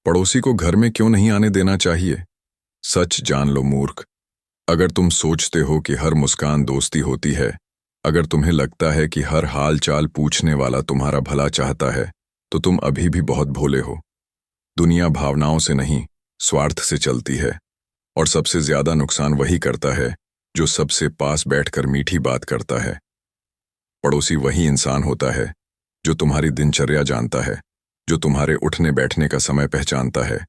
पड़ोसी को घर में क्यों नहीं आने देना चाहिए? सच जान लो मूर्ख। अगर तुम सोचते हो कि हर मुस्कान दोस्ती होती है, अगर तुम्हें लगता है कि हर हाल चाल पूछने वाला तुम्हारा भला चाहता है, तो तुम अभी भी बहुत भोले हो। दुनिया भावनाओं से नहीं, स्वार्थ से चलती है, और सबसे ज्यादा नुकसान वही करता है जो सबसे पास बैठकर मीठी बात करता है। पड़ोसी वही इंसान होता है जो तुम्हारी दिनचर्या जानता है, जो तुम्हारे उठने बैठने का समय पहचानता है,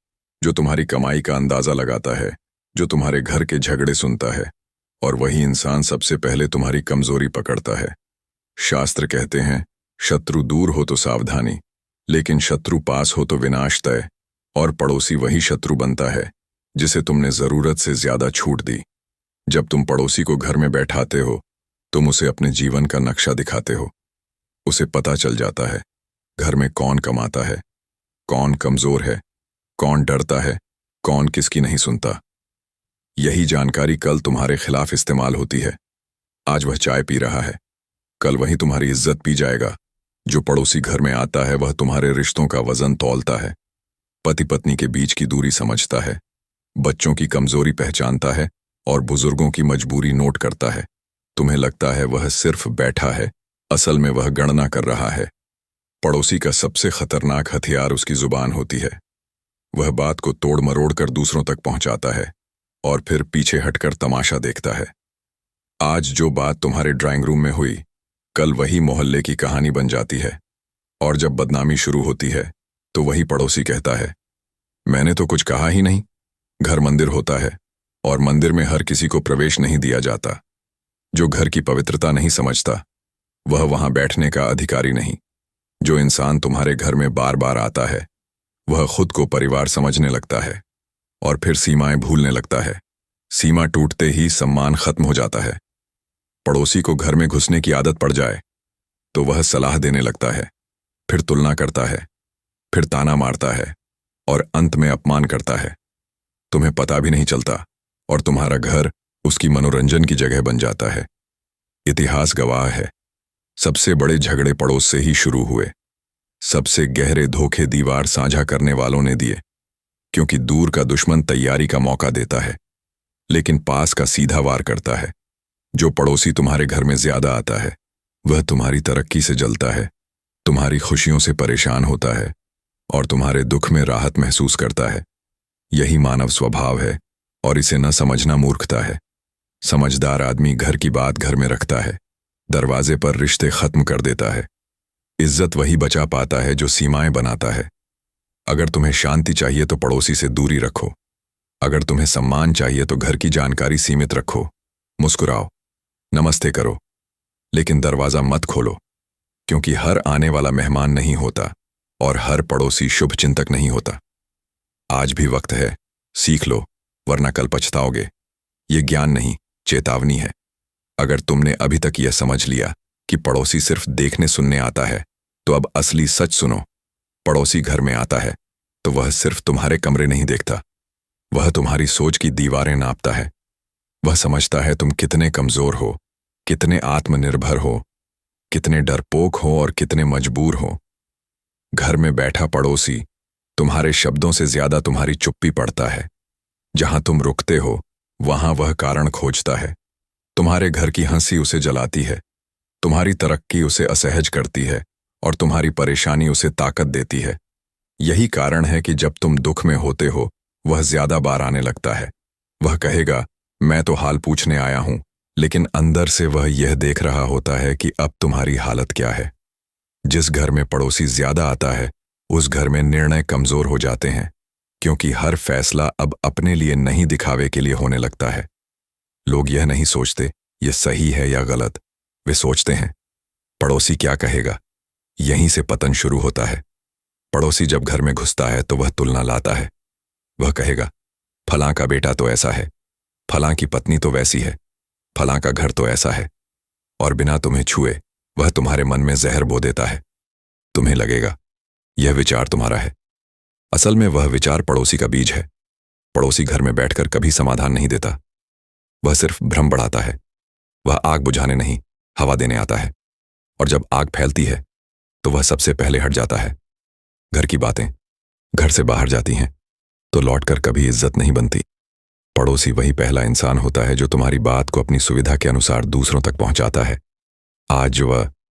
जो तुम्हारी कमाई का अंदाजा लगाता है, जो तुम्हारे घर के झगड़े सुनता है, और वही इंसान सबसे पहले तुम्हारी कमजोरी पकड़ता है। शास्त्र कहते हैं, शत्रु दूर हो तो सावधानी, लेकिन शत्रु पास हो तो विनाश तय। और पड़ोसी वही शत्रु बनता है जिसे तुमने जरूरत से ज्यादा छूट दी। जब तुम पड़ोसी को घर में बैठाते हो, तुम उसे अपने जीवन का नक्शा दिखाते हो। उसे पता चल जाता है घर में कौन कमाता है, कौन कमजोर है, कौन डरता है, कौन किसकी नहीं सुनता। यही जानकारी कल तुम्हारे खिलाफ इस्तेमाल होती है। आज वह चाय पी रहा है, कल वही तुम्हारी इज्जत पी जाएगा। जो पड़ोसी घर में आता है वह तुम्हारे रिश्तों का वजन तौलता है, पति पत्नी के बीच की दूरी समझता है, बच्चों की कमजोरी पहचानता है और बुजुर्गों की मजबूरी नोट करता है। तुम्हें लगता है वह सिर्फ बैठा है, असल में वह गणना कर रहा है। पड़ोसी का सबसे खतरनाक हथियार उसकी जुबान होती है। वह बात को तोड़ मरोड़ कर दूसरों तक पहुंचाता है और फिर पीछे हटकर तमाशा देखता है। आज जो बात तुम्हारे ड्राइंग रूम में हुई, कल वही मोहल्ले की कहानी बन जाती है। और जब बदनामी शुरू होती है तो वही पड़ोसी कहता है, मैंने तो कुछ कहा ही नहीं। घर मंदिर होता है और मंदिर में हर किसी को प्रवेश नहीं दिया जाता। जो घर की पवित्रता नहीं समझता, वह वहां बैठने का अधिकारी नहीं। जो इंसान तुम्हारे घर में बार बार आता है, वह खुद को परिवार समझने लगता है और फिर सीमाएं भूलने लगता है। सीमा टूटते ही सम्मान खत्म हो जाता है। पड़ोसी को घर में घुसने की आदत पड़ जाए तो वह सलाह देने लगता है, फिर तुलना करता है, फिर ताना मारता है और अंत में अपमान करता है। तुम्हें पता भी नहीं चलता और तुम्हारा घर उसकी मनोरंजन की जगह बन जाता है। इतिहास गवाह है, सबसे बड़े झगड़े पड़ोस से ही शुरू हुए। सबसे गहरे धोखे दीवार साझा करने वालों ने दिए, क्योंकि दूर का दुश्मन तैयारी का मौका देता है, लेकिन पास का सीधा वार करता है। जो पड़ोसी तुम्हारे घर में ज्यादा आता है, वह तुम्हारी तरक्की से जलता है, तुम्हारी खुशियों से परेशान होता है और तुम्हारे दुख में राहत महसूस करता है। यही मानव स्वभाव है और इसे न समझना मूर्खता है। समझदार आदमी घर की बात घर में रखता है, दरवाजे पर रिश्ते खत्म कर देता है। इज्जत वही बचा पाता है जो सीमाएं बनाता है। अगर तुम्हें शांति चाहिए तो पड़ोसी से दूरी रखो। अगर तुम्हें सम्मान चाहिए तो घर की जानकारी सीमित रखो। मुस्कुराओ, नमस्ते करो, लेकिन दरवाजा मत खोलो, क्योंकि हर आने वाला मेहमान नहीं होता और हर पड़ोसी शुभ चिंतक नहीं होता। आज भी वक्त है, सीख लो, वरना कल पछताओगे। ये ज्ञान नहीं, चेतावनी है। अगर तुमने अभी तक यह समझ लिया कि पड़ोसी सिर्फ देखने सुनने आता है, तो अब असली सच सुनो। पड़ोसी घर में आता है तो वह सिर्फ तुम्हारे कमरे नहीं देखता, वह तुम्हारी सोच की दीवारें नापता है। वह समझता है तुम कितने कमजोर हो, कितने आत्मनिर्भर हो, कितने डरपोक हो और कितने मजबूर हो। घर में बैठा पड़ोसी तुम्हारे शब्दों से ज्यादा तुम्हारी चुप्पी पढ़ता है। जहां तुम रुकते हो वहां वह कारण खोजता है। तुम्हारे घर की हंसी उसे जलाती है, तुम्हारी तरक्की उसे असहज करती है और तुम्हारी परेशानी उसे ताकत देती है। यही कारण है कि जब तुम दुख में होते हो, वह ज्यादा बार आने लगता है। वह कहेगा, मैं तो हाल पूछने आया हूं, लेकिन अंदर से वह यह देख रहा होता है कि अब तुम्हारी हालत क्या है। जिस घर में पड़ोसी ज्यादा आता है, उस घर में निर्णय कमजोर हो जाते हैं, क्योंकि हर फैसला अब अपने लिए नहीं दिखावे के लिए होने लगता है। लोग यह नहीं सोचते यह सही है या गलत, वे सोचते हैं पड़ोसी क्या कहेगा। यहीं से पतन शुरू होता है। पड़ोसी जब घर में घुसता है तो वह तुलना लाता है। वह कहेगा, फलां का बेटा तो ऐसा है, फलां की पत्नी तो वैसी है, फलां का घर तो ऐसा है, और बिना तुम्हें छुए वह तुम्हारे मन में जहर बो देता है। तुम्हें लगेगा यह विचार तुम्हारा है। असल में वह विचार पड़ोसी का बीज है। पड़ोसी घर में बैठकर कभी समाधान नहीं देता, वह सिर्फ भ्रम बढ़ाता है। वह आग बुझाने नहीं, हवा देने आता है, और जब आग फैलती है तो वह सबसे पहले हट जाता है। घर की बातें घर से बाहर जाती हैं तो लौटकर कभी इज्जत नहीं बनती। पड़ोसी वही पहला इंसान होता है जो तुम्हारी बात को अपनी सुविधा के अनुसार दूसरों तक पहुंचाता है। आज वह